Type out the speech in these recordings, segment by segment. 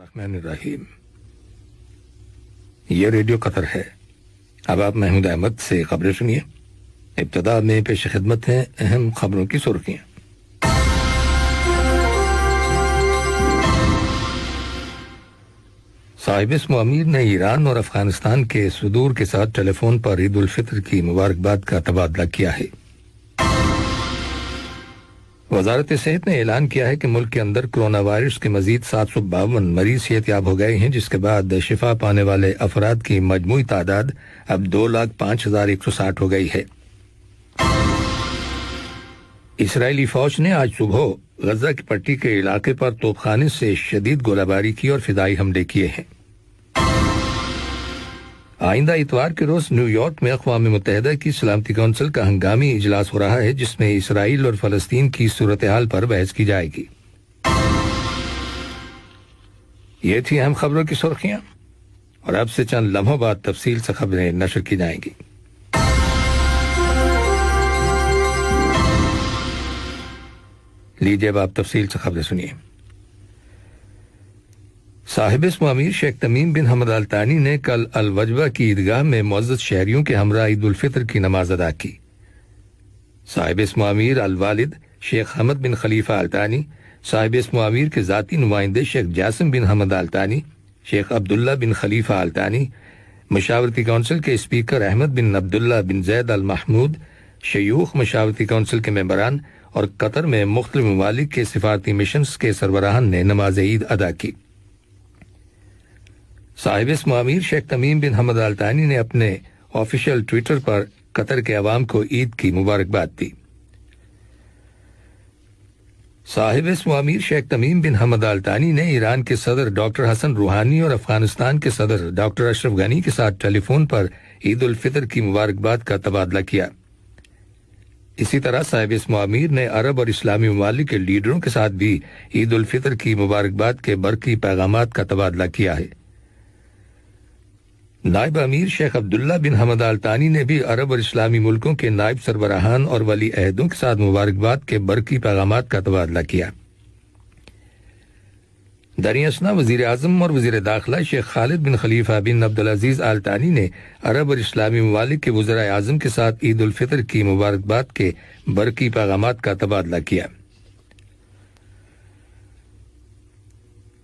الرحمن الرحیم۔ یہ ریڈیو قطر ہے۔ اب آپ محمود احمد سے خبریں سنیے۔ ابتدا میں پیش خدمت ہیں اہم خبروں کی سرخیاں۔ صاحب اسم امیر نے ایران اور افغانستان کے صدور کے ساتھ ٹیلی فون پر عید الفطر کی مبارکباد کا تبادلہ کیا ہے۔ وزارت صحت نے اعلان کیا ہے کہ ملک کے اندر کرونا وائرس کے مزید 752 مریض صحت یاب ہو گئے ہیں، جس کے بعد شفا پانے والے افراد کی مجموعی تعداد اب 2,05,160 ہو گئی ہے۔ اسرائیلی فوج نے آج صبح غزہ کی پٹی کے علاقے پر توپ خانے سے شدید گولہ باری کی اور فضائی حملے کیے ہیں۔ آئندہ اتوار کے روز نیو یارک میں اقوام متحدہ کی سلامتی کونسل کا ہنگامی اجلاس ہو رہا ہے، جس میں اسرائیل اور فلسطین کی صورتحال پر بحث کی جائے گی۔ یہ تھی اہم خبروں کی سرخیاں، اور اب سے چند لمحوں بعد تفصیل سے خبریں نشر کی جائیں گی۔ لیجیے اب آپ تفصیل سے خبریں سنیے۔ صاحب اسم امیر شیخ تمیم بن حمد آل ثانی نے کل الوجبہ کی عیدگاہ میں معزز شہریوں کے ہمراہ عید الفطر کی نماز ادا کی۔ صاحب اسم امیر الوالد شیخ حمد بن خلیفہ آل ثانی، صاحب اسم امیر کے ذاتی نمائندے شیخ جاسم بن حمد آل ثانی، شیخ عبداللہ بن خلیفہ آل ثانی، مشاورتی کونسل کے اسپیکر احمد بن عبداللہ بن زید المحمود، شیوخ مشاورتی کونسل کے ممبران اور قطر میں مختلف ممالک کے سفارتی مشنز کے سربراہان نے نماز عید ادا کی۔ صاحب اسم امیر شیخ تمیم بن حمد آل ثانی نے اپنے آفیشیل ٹویٹر پر قطر کے عوام کو عید کی مبارکباد دی۔ صاحب اسم امیر شیخ تمیم بن حمد آل ثانی نے ایران کے صدر ڈاکٹر حسن روحانی اور افغانستان کے صدر ڈاکٹر اشرف غنی کے ساتھ ٹیلی فون پر عید الفطر کی مبارکباد کا تبادلہ کیا۔ اسی طرح صاحب اسم امیر نے عرب اور اسلامی ممالک کے لیڈروں کے ساتھ بھی عید الفطر کی مبارکباد کے برقی پیغامات کا تبادلہ کیا ہے۔ نائب امیر شیخ عبداللہ بن حمد آل ثانی نے بھی عرب اور اسلامی ملکوں کے نائب سربراہان اور ولی عہدوں کے ساتھ مبارکباد کے برقی پیغامات کا تبادلہ کیا۔ دریں اثنا وزیر اعظم اور وزیر داخلہ شیخ خالد بن خلیفہ بن عبدالعزیز آل ثانی نے عرب اور اسلامی ممالک کے وزراء اعظم کے ساتھ عید الفطر کی مبارکباد کے برقی پیغامات کا تبادلہ کیا۔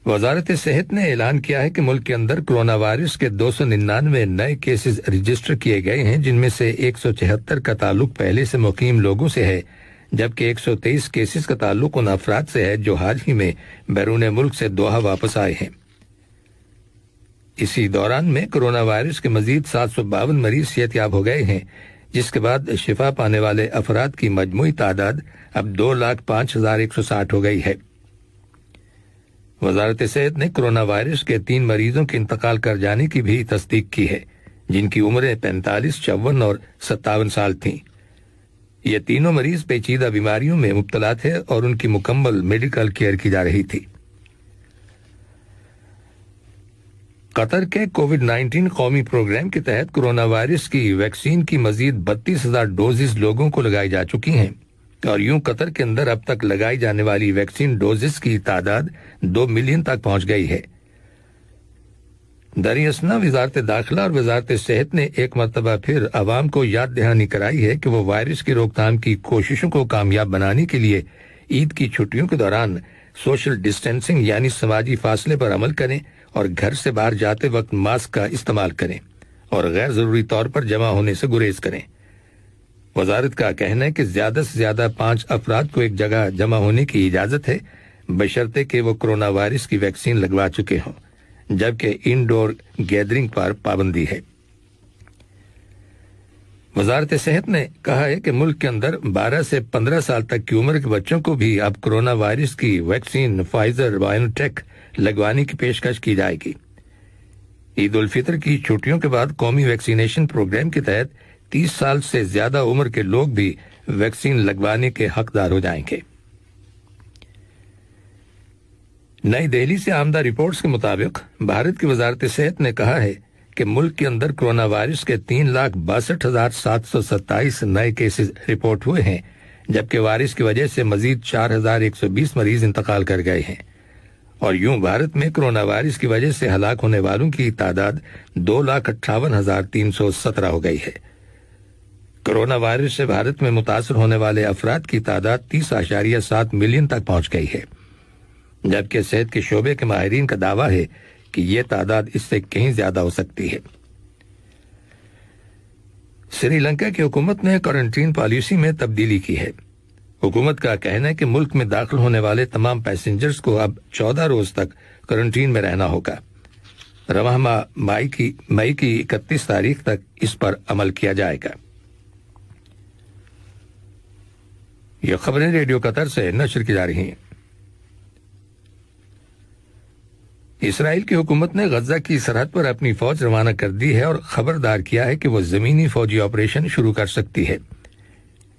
وزارت صحت نے اعلان کیا ہے کہ ملک کے اندر کرونا وائرس کے 299 نئے کیسز رجسٹر کیے گئے ہیں، جن میں سے 174 کا تعلق پہلے سے مقیم لوگوں سے ہے، جبکہ 123 کیسز کا تعلق ان افراد سے ہے جو حال ہی میں بیرون ملک سے دوحہ واپس آئے ہیں۔ اسی دوران میں کرونا وائرس کے مزید 752 مریض صحت یاب ہو گئے ہیں، جس کے بعد شفا پانے والے افراد کی مجموعی تعداد اب 2,05,160 ہو گئی ہے۔ وزارت صحت نے کرونا وائرس کے 3 مریضوں کے انتقال کر جانے کی بھی تصدیق کی ہے، جن کی عمریں 45، 54 اور 57 سال تھیں۔ یہ تینوں مریض پیچیدہ بیماریوں میں مبتلا تھے اور ان کی مکمل میڈیکل کیئر کی جا رہی تھی۔ قطر کے کووڈ-19 قومی پروگرام کے تحت کرونا وائرس کی ویکسین کی مزید 32,000 ڈوزز لوگوں کو لگائی جا چکی ہیں، اور یوں قطر کے اندر اب تک لگائی جانے والی ویکسین ڈوزز کی تعداد 2 ملین تک پہنچ گئی ہے۔ دریں اثنا وزارت داخلہ اور وزارت صحت نے ایک مرتبہ پھر عوام کو یاد دہانی کرائی ہے کہ وہ وائرس کی روک تھام کی کوششوں کو کامیاب بنانے کے لیے عید کی چھٹیوں کے دوران سوشل ڈسٹینسنگ یعنی سماجی فاصلے پر عمل کریں اور گھر سے باہر جاتے وقت ماسک کا استعمال کریں اور غیر ضروری طور پر جمع ہونے سے گریز کریں۔ وزارت کا کہنا ہے کہ زیادہ سے زیادہ 5 افراد کو ایک جگہ جمع ہونے کی اجازت ہے، بشرطے کہ وہ کرونا وائرس کی ویکسین لگوا چکے ہوں، جبکہ انڈور گیدرنگ پر پابندی ہے۔ وزارت صحت نے کہا ہے کہ ملک کے اندر 12 سے 15 سال تک کی عمر کے بچوں کو بھی اب کرونا وائرس کی ویکسین فائزر بائیوٹیک لگوانے کی پیشکش کی جائے گی۔ عید الفطر کی چھٹیوں کے بعد قومی ویکسینیشن پروگرام کے تحت 30 سال سے زیادہ عمر کے لوگ بھی ویکسین لگوانے کے حقدار ہو جائیں گے۔ نئی دہلی سے آمدہ رپورٹس کے مطابق بھارت کی وزارت صحت نے کہا ہے کہ ملک کے اندر کرونا وائرس کے 3,62,727 نئے کیسز رپورٹ ہوئے ہیں، جبکہ وائرس کی وجہ سے مزید 4,120 مریض انتقال کر گئے ہیں اور یوں بھارت میں کرونا وائرس کی وجہ سے ہلاک ہونے والوں کی تعداد 2,58,317 ہو گئی ہے۔ کرونا وائرس سے بھارت میں متاثر ہونے والے افراد کی تعداد 30.7 ملین تک پہنچ گئی ہے، جبکہ صحت کے شعبے کے ماہرین کا دعویٰ ہے کہ یہ تعداد اس سے کہیں زیادہ ہو سکتی ہے۔ سری لنکا کی حکومت نے کوارنٹین پالیسی میں تبدیلی کی ہے۔ حکومت کا کہنا ہے کہ ملک میں داخل ہونے والے تمام پیسنجرز کو اب 14 روز تک کوارنٹین میں رہنا ہوگا۔ رواں ماہ مئی کی 31 تاریخ تک اس پر عمل کیا جائے گا۔ یہ خبریں ریڈیو قطر سے نشر کی جا رہی ہیں۔ اسرائیل کی حکومت نے غزہ کی سرحد پر اپنی فوج روانہ کر دی ہے اور خبردار کیا ہے کہ وہ زمینی فوجی آپریشن شروع کر سکتی ہے۔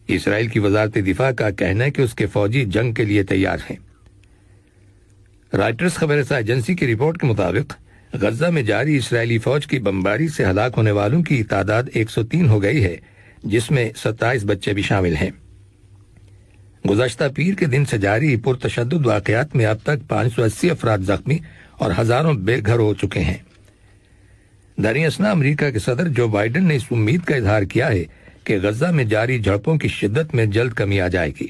اسرائیل کی وزارت دفاع کا کہنا ہے کہ اس کے فوجی جنگ کے لیے تیار ہیں۔ رائٹرز خبر رساں ایجنسی کی رپورٹ کے مطابق غزہ میں جاری اسرائیلی فوج کی بمباری سے ہلاک ہونے والوں کی تعداد 103 ہو گئی ہے، جس میں 27 بچے بھی شامل ہیں۔ گزشتہ پیر کے دن سے جاری پرتشدد واقعات میں اب تک 580 افراد زخمی اور ہزاروں بے گھر ہو چکے ہیں۔ دریں اثنا امریکہ کے صدر جو بائیڈن نے اس امید کا اظہار کیا ہے کہ غزہ میں جاری جھڑپوں کی شدت میں جلد کمی آ جائے گی۔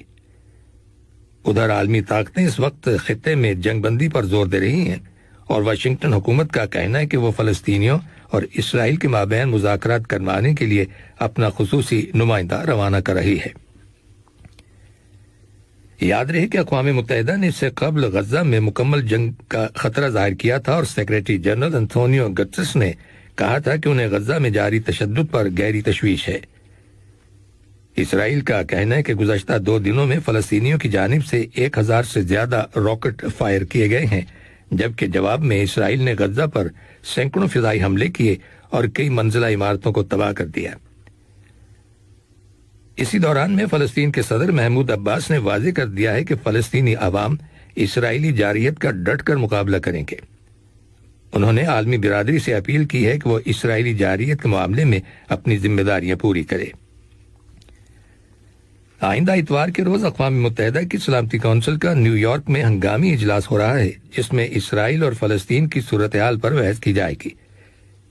ادھر عالمی طاقتیں اس وقت خطے میں جنگ بندی پر زور دے رہی ہیں اور واشنگٹن حکومت کا کہنا ہے کہ وہ فلسطینیوں اور اسرائیل کے مابین مذاکرات کروانے کے لیے اپنا خصوصی نمائندہ روانہ کر رہی ہے۔ یاد رہے کہ اقوام متحدہ نے اس سے قبل غزہ میں مکمل جنگ کا خطرہ ظاہر کیا تھا اور سیکریٹری جنرل انتونیو گٹرس نے کہا تھا کہ انہیں غزہ میں جاری تشدد پر گہری تشویش ہے۔ اسرائیل کا کہنا ہے کہ گزشتہ 2 دنوں میں فلسطینیوں کی جانب سے 1000 سے زیادہ راکٹ فائر کیے گئے ہیں، جبکہ جواب میں اسرائیل نے غزہ پر سینکڑوں فضائی حملے کیے اور کئی منزلہ عمارتوں کو تباہ کر دیا۔ اسی دوران میں فلسطین کے صدر محمود عباس نے واضح کر دیا ہے کہ فلسطینی عوام اسرائیلی جارحیت کا ڈٹ کر مقابلہ کریں گے۔ انہوں نے عالمی برادری سے اپیل کی ہے کہ وہ اسرائیلی جارحیت کے معاملے میں اپنی ذمہ داریاں پوری کرے۔ آئندہ اتوار کے روز اقوام متحدہ کی سلامتی کونسل کا نیو یارک میں ہنگامی اجلاس ہو رہا ہے، جس میں اسرائیل اور فلسطین کی صورتحال پر بحث کی جائے گی۔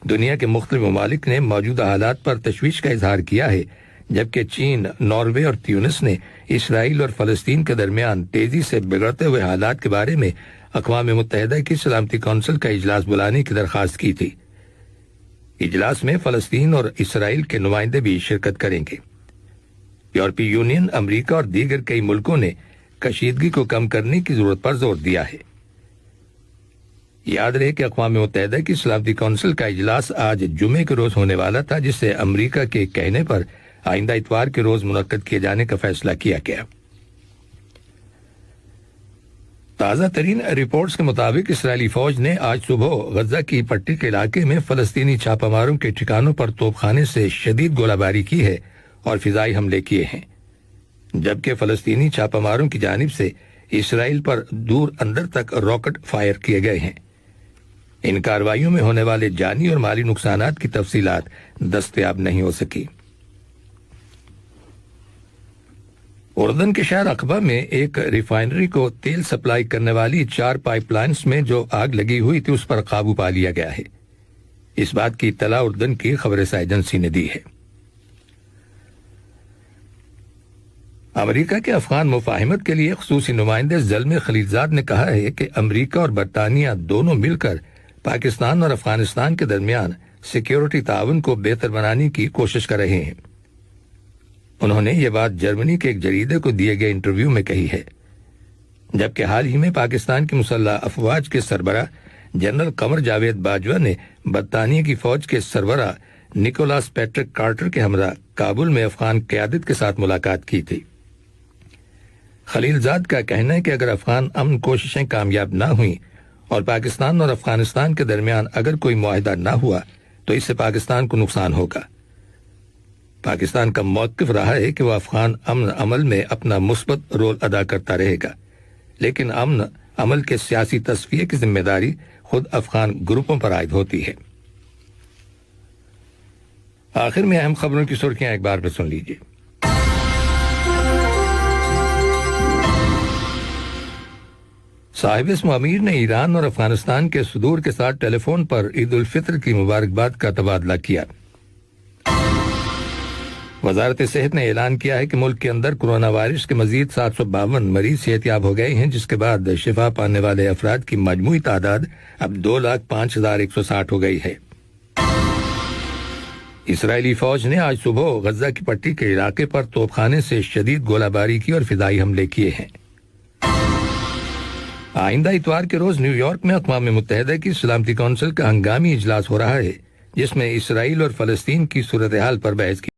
دنیا کے مختلف ممالک نے موجودہ حالات پر تشویش کا اظہار کیا ہے، جبکہ چین، ناروے اور تیونس نے اسرائیل اور فلسطین کے درمیان تیزی سے بگڑتے ہوئے حالات کے بارے میں اقوام متحدہ کی سلامتی کونسل کا اجلاس بلانے کی درخواست کی تھی۔ اجلاس میں فلسطین اور اسرائیل کے نمائندے بھی شرکت کریں گے۔ یورپی یونین، امریکہ اور دیگر کئی ملکوں نے کشیدگی کو کم کرنے کی ضرورت پر زور دیا ہے۔ یاد رہے کہ اقوام متحدہ کی سلامتی کونسل کا اجلاس آج جمعے کے روز ہونے والا تھا، جس سے امریکہ کے کہنے پر آئندہ اتوار کے روز منعقد کیے جانے کا فیصلہ کیا گیا۔ تازہ ترین رپورٹس کے مطابق اسرائیلی فوج نے آج صبح غزہ کی پٹی کے علاقے میں فلسطینی چھاپہ ماروں کے ٹھکانوں پر توپ خانے سے شدید گولہ باری کی ہے اور فضائی حملے کیے ہیں، جبکہ فلسطینی چھاپہ ماروں کی جانب سے اسرائیل پر دور اندر تک راکٹ فائر کیے گئے ہیں۔ ان کارروائیوں میں ہونے والے جانی اور مالی نقصانات کی تفصیلات دستیاب نہیں ہو سکی۔ اردن کے شہر عقبہ میں ایک ریفائنری کو تیل سپلائی کرنے والی 4 پائپ لائنز میں جو آگ لگی ہوئی تھی اس پر قابو پا لیا گیا ہے۔ اس بات کی اطلاع اردن کی خبر رساں ایجنسی نے دی ہے۔ امریکہ کے افغان مفاہمت کے لیے خصوصی نمائندے زلمے خلیلزاد نے کہا ہے کہ امریکہ اور برطانیہ دونوں مل کر پاکستان اور افغانستان کے درمیان سیکیورٹی تعاون کو بہتر بنانے کی کوشش کر رہے ہیں۔ انہوں نے یہ بات جرمنی کے ایک جریدے کو دیے گئے انٹرویو میں کہی ہے، جبکہ حال ہی میں پاکستان کی مسلح افواج کے سربراہ جنرل قمر جاوید باجوہ نے برطانیہ کی فوج کے سربراہ نکولاس پیٹرک کارٹر کے ہمراہ کابل میں افغان قیادت کے ساتھ ملاقات کی تھی۔ خلیلزاد کا کہنا ہے کہ اگر افغان امن کوششیں کامیاب نہ ہوئیں اور پاکستان اور افغانستان کے درمیان اگر کوئی معاہدہ نہ ہوا تو اس سے پاکستان کو نقصان ہوگا۔ پاکستان کا موقف رہا ہے کہ وہ افغان امن عمل میں اپنا مثبت رول ادا کرتا رہے گا، لیکن امن عمل کے سیاسی تصفیے کی ذمہ داری خود افغان گروپوں پر عائد ہوتی ہے۔ آخر میں اہم خبروں کی سرخیاں ایک بار پھر سن لیجیے۔ صاحب اسم امیر نے ایران اور افغانستان کے صدور کے ساتھ ٹیلی فون پر عید الفطر کی مبارکباد کا تبادلہ کیا۔ وزارت صحت نے اعلان کیا ہے کہ ملک کے اندر کورونا وائرس کے مزید 752 مریض صحت یاب ہو گئے ہیں، جس کے بعد شفا پانے والے افراد کی مجموعی تعداد اب 2,05,160 ہو گئی ہے۔ اسرائیلی فوج نے آج صبح غزہ کی پٹی کے علاقے پر توپ خانے سے شدید گولہ باری کی اور فضائی حملے کیے ہیں۔ آئندہ اتوار کے روز نیو یارک میں اقوام متحدہ کی سلامتی کونسل کا ہنگامی اجلاس ہو رہا ہے، جس میں اسرائیل اور فلسطین کی صورتحال پر بحث کی